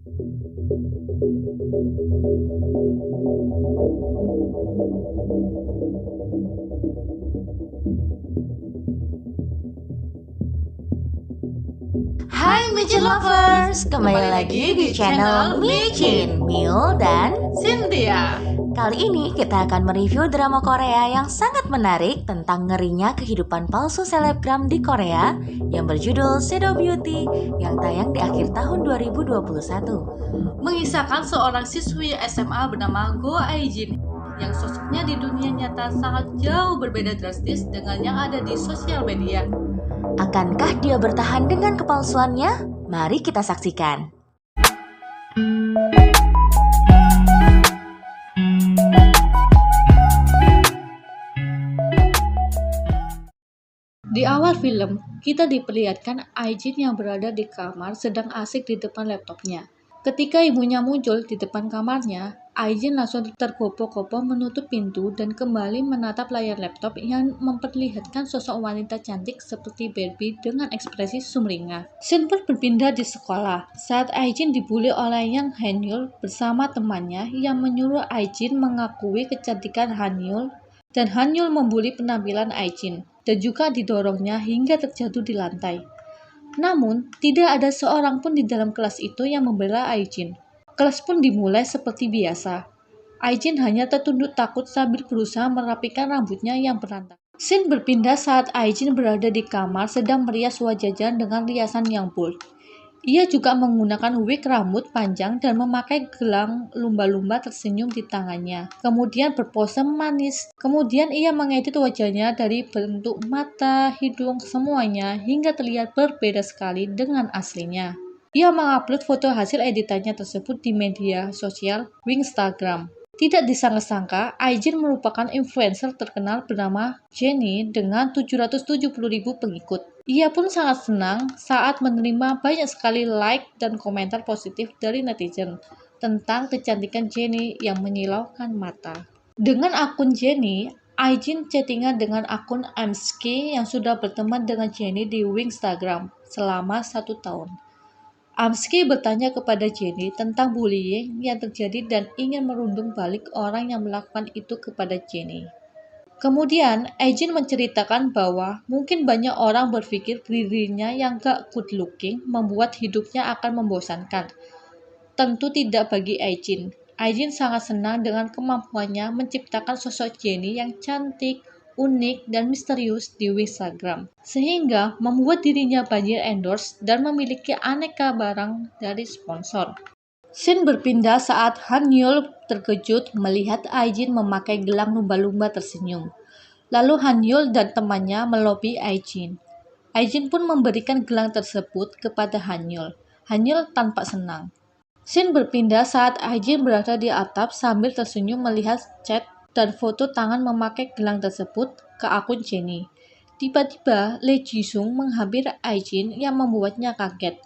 Hai Micin Lovers, kembali lagi di channel Micin, Mil dan Cynthia. kali ini kita akan mereview drama Korea yang sangat menarik tentang ngerinya kehidupan palsu selebgram di Korea yang berjudul Shadow Beauty yang tayang di akhir tahun 2021. Mengisahkan seorang siswi SMA bernama Go Aijin yang sosoknya di dunia nyata sangat jauh berbeda drastis dengan yang ada di sosial media. Akankah dia bertahan dengan kepalsuannya? Mari kita saksikan. Di awal film, kita diperlihatkan Aijin yang berada di kamar sedang asik di depan laptopnya. Ketika ibunya muncul di depan kamarnya, Aijin langsung tergopoh-gopoh menutup pintu dan kembali menatap layar laptop yang memperlihatkan sosok wanita cantik seperti Barbie dengan ekspresi sumringah. Scene pun berpindah di sekolah saat Aijin dibully oleh Yang Hanyul bersama temannya yang menyuruh Aijin mengakui kecantikan Hanyul dan Hanyul membuli penampilan Aijin dan juga didorongnya hingga terjatuh di lantai. Namun, tidak ada seorang pun di dalam kelas itu yang membela Aijin. Kelas pun dimulai seperti biasa. Aijin hanya tertunduk takut sambil berusaha merapikan rambutnya yang berantakan. Scene berpindah saat Aijin berada di kamar sedang merias wajahnya dengan riasan yang bold. Ia juga menggunakan wig rambut panjang dan memakai gelang lumba-lumba tersenyum di tangannya. Kemudian berpose manis. Kemudian ia mengedit wajahnya dari bentuk mata, hidung, semuanya hingga terlihat berbeda sekali dengan aslinya. Ia mengupload foto hasil editannya tersebut di media sosial Instagram. Tidak disangka-sangka, Aijin merupakan influencer terkenal bernama Jennie dengan 770.000 pengikut. Ia pun sangat senang saat menerima banyak sekali like dan komentar positif dari netizen tentang kecantikan Jennie yang menyilaukan mata. Dengan akun Jennie, Aijin chattingan dengan akun Amski yang sudah berteman dengan Jennie di Instagram selama 1 tahun. Amski bertanya kepada Jennie tentang bullying yang terjadi dan ingin merundung balik orang yang melakukan itu kepada Jennie. Kemudian, Aijin menceritakan bahwa mungkin banyak orang berpikir dirinya yang gak good looking membuat hidupnya akan membosankan. Tentu tidak bagi Aijin. Aijin sangat senang dengan kemampuannya menciptakan sosok Jennie yang cantik, unik, dan misterius di Instagram, sehingga membuat dirinya banjir endorse dan memiliki aneka barang dari sponsor. Scene berpindah saat Hanyul terkejut melihat Aijin memakai gelang lumba-lumba tersenyum. Lalu Hanyul dan temannya melobi Aijin. Aijin pun memberikan gelang tersebut kepada Hanyul. Hanyul tampak senang. Scene berpindah saat Aijin berada di atap sambil tersenyum melihat chat dan foto tangan memakai gelang tersebut ke akun Jennie. Tiba-tiba, Lee Jisung menghampiri Aijin yang membuatnya kaget.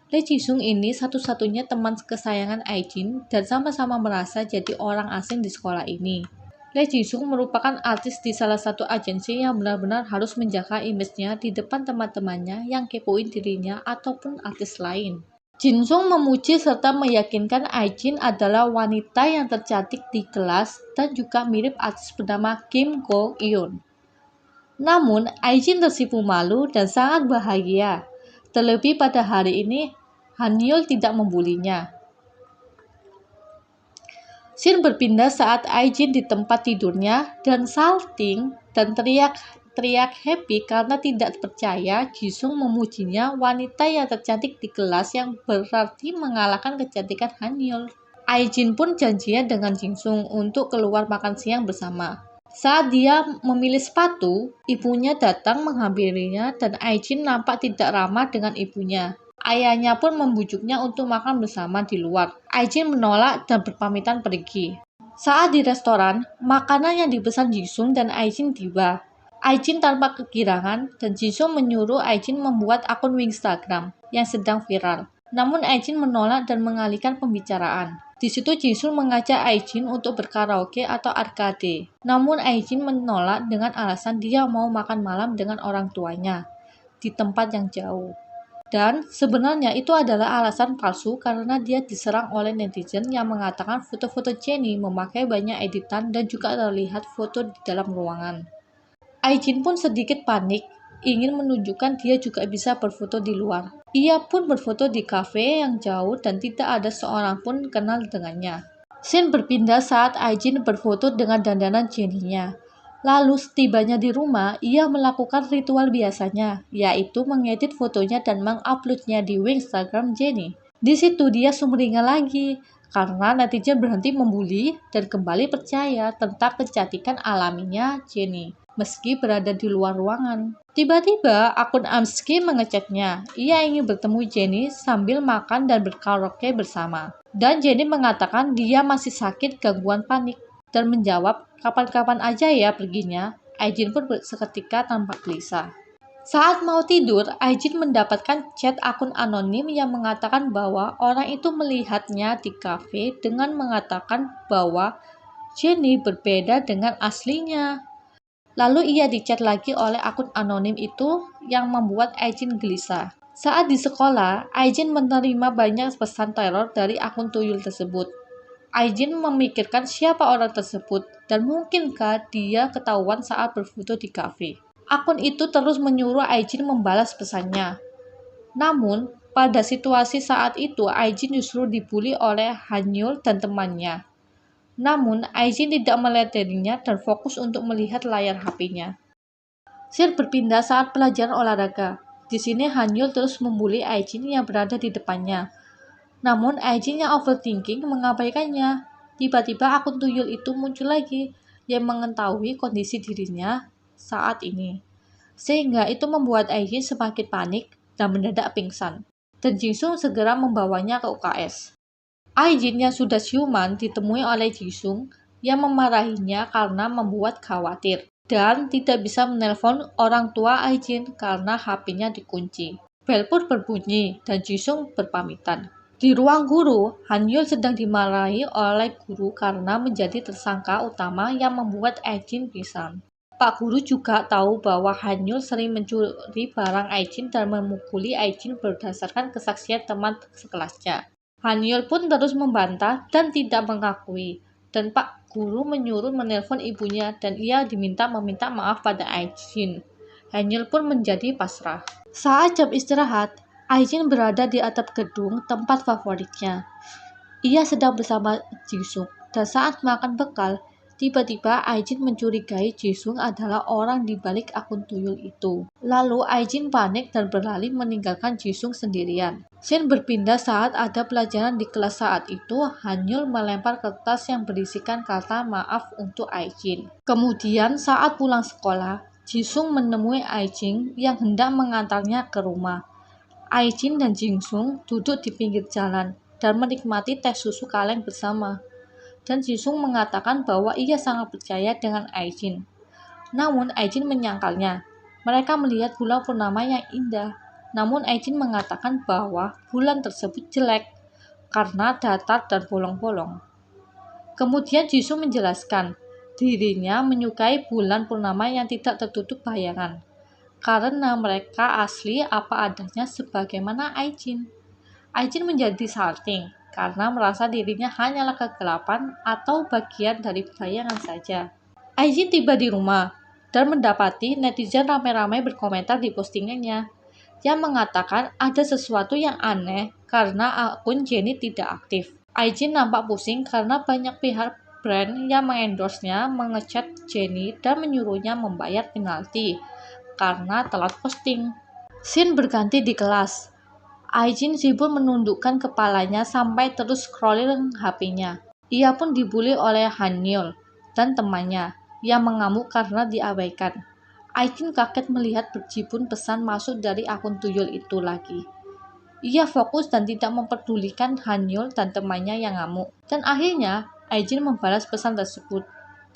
Lee Jisung ini satu-satunya teman kesayangan Aijin dan sama-sama merasa jadi orang asing di sekolah ini. Lee Jisung merupakan artis di salah satu agensi yang benar-benar harus menjaga image-nya di depan teman-temannya yang kepoin dirinya ataupun artis lain. Jinsung memuji serta meyakinkan Aijin adalah wanita yang tercantik di kelas dan juga mirip artis bernama Kim Go Eun. Namun, Aijin tersipu malu dan sangat bahagia. Terlebih pada hari ini, Hanyul tidak membulinya. Scene berpindah saat Aijin di tempat tidurnya dan salting dan teriak happy karena tidak percaya Jisung memujinya wanita yang tercantik di kelas yang berarti mengalahkan kecantikan Hanyul. Aijin pun janjian dengan Jisung untuk keluar makan siang bersama. Saat dia memilih sepatu, ibunya datang menghampirinya dan Aijin nampak tidak ramah dengan ibunya. Ayahnya pun membujuknya untuk makan bersama di luar. Aijin menolak dan berpamitan pergi. Saat di restoran, makanan yang dipesan Jisung dan Aijin tiba. Aijin tanpa kegirangan dan Jisung menyuruh Aijin membuat akun Instagram yang sedang viral. Namun Aijin menolak dan mengalihkan pembicaraan. Di situ Jisung mengajak Aijin untuk berkaraoke atau arcade. Namun Aijin menolak dengan alasan dia mau makan malam dengan orang tuanya di tempat yang jauh. Dan sebenarnya itu adalah alasan palsu karena dia diserang oleh netizen yang mengatakan foto-foto Jennie memakai banyak editan dan juga terlihat foto di dalam ruangan. Aijin pun sedikit panik, ingin menunjukkan dia juga bisa berfoto di luar. Ia pun berfoto di kafe yang jauh dan tidak ada seorang pun kenal dengannya. Scene berpindah saat Aijin berfoto dengan dandanan Jennie-nya. Lalu setibanya di rumah, ia melakukan ritual biasanya, yaitu mengedit fotonya dan menguploadnya di Instagram Jennie. Di situ dia sumringah lagi, karena netizen berhenti membuli dan kembali percaya tentang kecantikan alaminya Jennie, meski berada di luar ruangan. Tiba-tiba, akun Amski mengechatnya. Ia ingin bertemu Jennie sambil makan dan berkaraoke bersama. Dan Jennie mengatakan dia masih sakit gangguan panik dan menjawab, kapan-kapan aja ya perginya. Aijin pun seketika tampak gelisah. Saat mau tidur, Aijin mendapatkan chat akun anonim yang mengatakan bahwa orang itu melihatnya di kafe dengan mengatakan bahwa Jennie berbeda dengan aslinya. Lalu ia dicat lagi oleh akun anonim itu yang membuat Aijin gelisah. Saat di sekolah, Aijin menerima banyak pesan teror dari akun tuyul tersebut. Aijin memikirkan siapa orang tersebut dan mungkinkah dia ketahuan saat berfoto di kafe. Akun itu terus menyuruh Aijin membalas pesannya. Namun, pada situasi saat itu Aijin justru dibully oleh Hanyul dan temannya. Namun, Aijin tidak meladeninya dan fokus untuk melihat layar HP-nya. Scene berpindah saat pelajaran olahraga. Di sini Hanyul terus membuli Aijin yang berada di depannya. Namun Aijin yang overthinking mengabaikannya. Tiba-tiba akun tuyul itu muncul lagi yang mengetahui kondisi dirinya saat ini. Sehingga itu membuat Aijin semakin panik dan mendadak pingsan. Dan Jisung segera membawanya ke UKS. Aijin yang sudah siuman ditemui oleh Jisung yang memarahinya karena membuat khawatir. Dan tidak bisa menelpon orang tua Aijin karena HP-nya dikunci. Bel pun berbunyi dan Jisung berpamitan. Di ruang guru, Hanyul sedang dimarahi oleh guru karena menjadi tersangka utama yang membuat Aijin pingsan. Pak guru juga tahu bahwa Hanyul sering mencuri barang Aijin dan memukuli Aijin berdasarkan kesaksian teman sekelasnya. Hanyul pun terus membantah dan tidak mengakui, dan Pak guru menyuruh menelpon ibunya dan ia meminta maaf pada Aijin. Hanyul pun menjadi pasrah. Saat jam istirahat, Aijin berada di atap gedung tempat favoritnya. Ia sedang bersama Jisung dan saat makan bekal, tiba-tiba Aijin mencurigai Jisung adalah orang di balik akun tuyul itu. Lalu Aijin panik dan berlari meninggalkan Jisung sendirian. Scene berpindah saat ada pelajaran di kelas saat itu, Hanyul melempar kertas yang berisikan kata maaf untuk Aijin. Kemudian saat pulang sekolah, Jisung menemui Aijin yang hendak mengantarnya ke rumah. Aijin dan Jisung duduk di pinggir jalan dan menikmati teh susu kaleng bersama. Dan Jisung mengatakan bahwa ia sangat percaya dengan Aijin. Namun Aijin menyangkalnya. Mereka melihat bulan purnama yang indah. Namun Aijin mengatakan bahwa bulan tersebut jelek karena datar dan bolong-bolong. Kemudian Jisung menjelaskan dirinya menyukai bulan purnama yang tidak tertutup bayangan. Karena mereka asli apa adanya sebagaimana Aijin. Aijin menjadi salting karena merasa dirinya hanyalah kegelapan atau bagian dari bayangan saja. Aijin tiba di rumah dan mendapati netizen ramai-ramai berkomentar di postingannya yang mengatakan ada sesuatu yang aneh karena akun Jennie tidak aktif. Aijin nampak pusing karena banyak pihak brand yang mengendorse-nya mengechat Jennie dan menyuruhnya membayar penalti karena telat posting. Scene berganti di kelas. Aijin sibuk menundukkan kepalanya sampai terus scrolling HP-nya. Ia pun dibully oleh Hanyul dan temannya yang mengamuk karena diabaikan. Aijin kaget melihat berjibun pesan masuk dari akun tuyul itu lagi. Ia fokus dan tidak memperdulikan Hanyul dan temannya yang ngamuk. Dan akhirnya Aijin membalas pesan tersebut.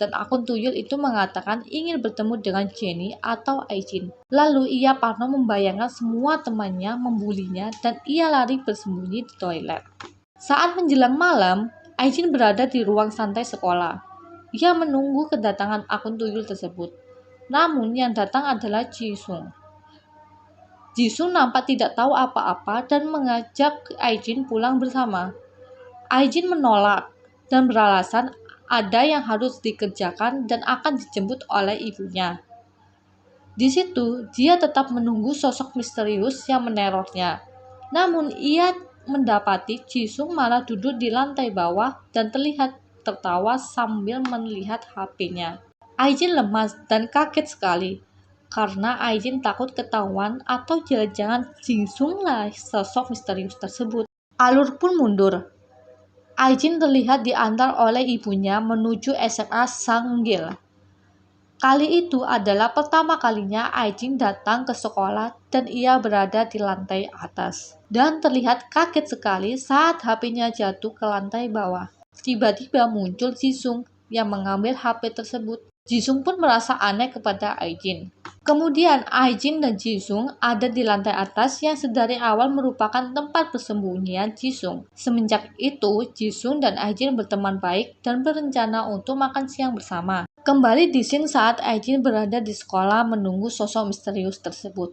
Dan akun tuyul itu mengatakan ingin bertemu dengan Jennie atau Aijin. Lalu ia parno membayangkan semua temannya membulinya dan ia lari bersembunyi di toilet. Saat menjelang malam, Aijin berada di ruang santai sekolah. Ia menunggu kedatangan akun tuyul tersebut. Namun yang datang adalah Jisung. Jisung nampak tidak tahu apa-apa dan mengajak Aijin pulang bersama. Aijin menolak dan beralasan ada yang harus dikerjakan dan akan dijemput oleh ibunya. Di situ, dia tetap menunggu sosok misterius yang menerornya. Namun, ia mendapati Jisung malah duduk di lantai bawah dan terlihat tertawa sambil melihat HP-nya. Aijin lemas dan kaget sekali, karena Aijin takut ketahuan atau jangan-jangan Jisung lah sosok misterius tersebut. Alur pun mundur. Aijin terlihat diantar oleh ibunya menuju SMA Sanggil. Kali itu adalah pertama kalinya Aijin datang ke sekolah dan ia berada di lantai atas. Dan terlihat kaget sekali saat HP-nya jatuh ke lantai bawah. Tiba-tiba muncul Jisung yang mengambil HP tersebut. Jisung pun merasa aneh kepada Aijin. Kemudian Aijin dan Jisung ada di lantai atas yang sedari awal merupakan tempat persembunyian Jisung. Semenjak itu, Jisung dan Aijin berteman baik dan berencana untuk makan siang bersama. Kembali di scene saat Aijin berada di sekolah menunggu sosok misterius tersebut.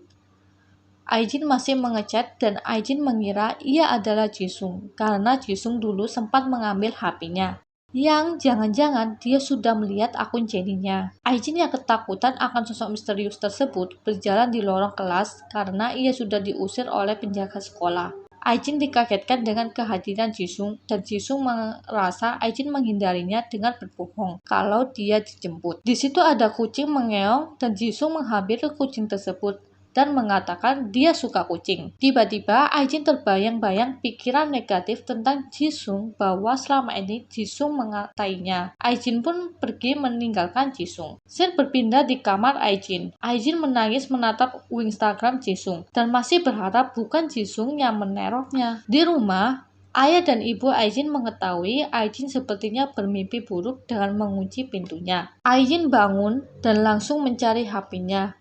Aijin masih mengechat dan Aijin mengira ia adalah Jisung karena Jisung dulu sempat mengambil HP-nya. Yang jangan-jangan dia sudah melihat akun Jenny-nya. Aijin yang ketakutan akan sosok misterius tersebut berjalan di lorong kelas karena ia sudah diusir oleh penjaga sekolah. Aijin dikagetkan dengan kehadiran Jisung dan Jisung merasa Aijin menghindarinya dengan berbohong kalau dia dijemput. Di situ ada kucing mengeong dan Jisung menghampiri kucing tersebut dan mengatakan dia suka kucing. Tiba-tiba Aijin terbayang-bayang pikiran negatif tentang Jisung bahwa selama ini Jisung mengatainya. Aijin pun pergi meninggalkan Jisung. Scene berpindah di kamar Aijin. Aijin menangis menatap Instagram Jisung dan masih berharap bukan Jisung yang menerornya. Di rumah, ayah dan ibu Aijin mengetahui Aijin sepertinya bermimpi buruk dengan mengunci pintunya. Aijin bangun dan langsung mencari HP-nya.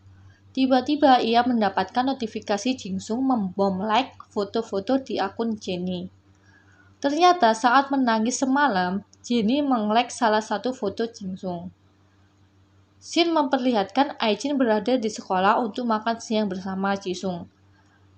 Tiba-tiba ia mendapatkan notifikasi Jisung membom like foto-foto di akun Jenny. Ternyata saat menangis semalam, Jenny meng-like salah satu foto Jisung. Scene memperlihatkan Aijin berada di sekolah untuk makan siang bersama Jisung.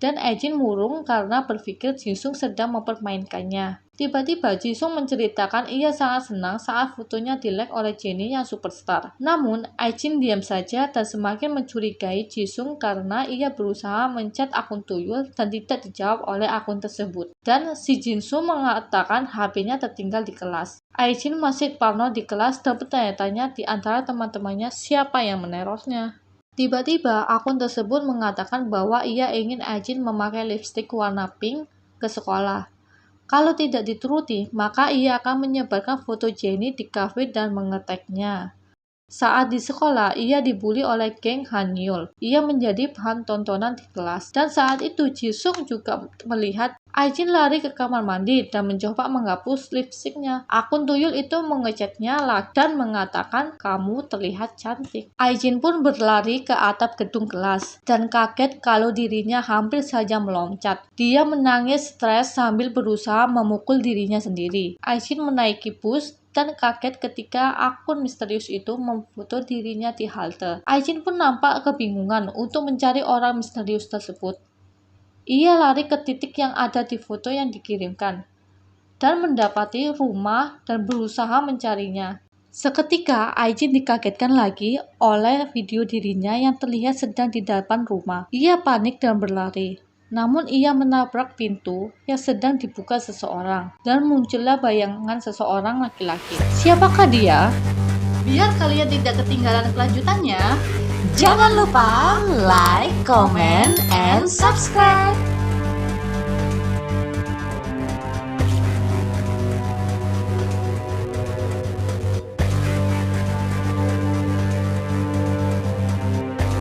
Dan Aijin murung karena berpikir Jisung sedang mempermainkannya. Tiba-tiba Jisung menceritakan ia sangat senang saat fotonya di-like oleh Jenny yang superstar. Namun, Aijin diam saja dan semakin mencurigai Jisung karena ia berusaha menchat akun Tuyul dan tidak dijawab oleh akun tersebut. Dan si Jisung mengatakan HP-nya tertinggal di kelas. Aijin masih parno di kelas dan bertanya-tanya di antara teman-temannya siapa yang menerornya. Tiba-tiba, akun tersebut mengatakan bahwa ia ingin Aijin memakai lipstik warna pink ke sekolah. Kalau tidak dituruti, maka ia akan menyebarkan foto Jenny di kafe dan mengeteknya. Saat di sekolah, ia dibully oleh geng Hanyul. Ia menjadi bahan tontonan di kelas. Dan saat itu, Jisung juga melihat Aijin lari ke kamar mandi dan mencoba menghapus lipstiknya. Akun Tuyul itu mengechatnya lagi dan mengatakan, "Kamu terlihat cantik." Aijin pun berlari ke atap gedung kelas dan kaget kalau dirinya hampir saja meloncat. Dia menangis stres sambil berusaha memukul dirinya sendiri. Aijin menaiki bus dan kaget ketika akun misterius itu memfoto dirinya di halte. Aijin pun nampak kebingungan untuk mencari orang misterius tersebut. Ia lari ke titik yang ada di foto yang dikirimkan dan mendapati rumah dan berusaha mencarinya. Seketika Aijin dikagetkan lagi oleh video dirinya yang terlihat sedang di depan rumah. Ia panik dan berlari. Namun ia menabrak pintu yang sedang dibuka seseorang dan muncullah bayangan seseorang laki-laki. Siapakah dia? Biar kalian tidak ketinggalan kelanjutannya, Jangan lupa like, comment, and subscribe.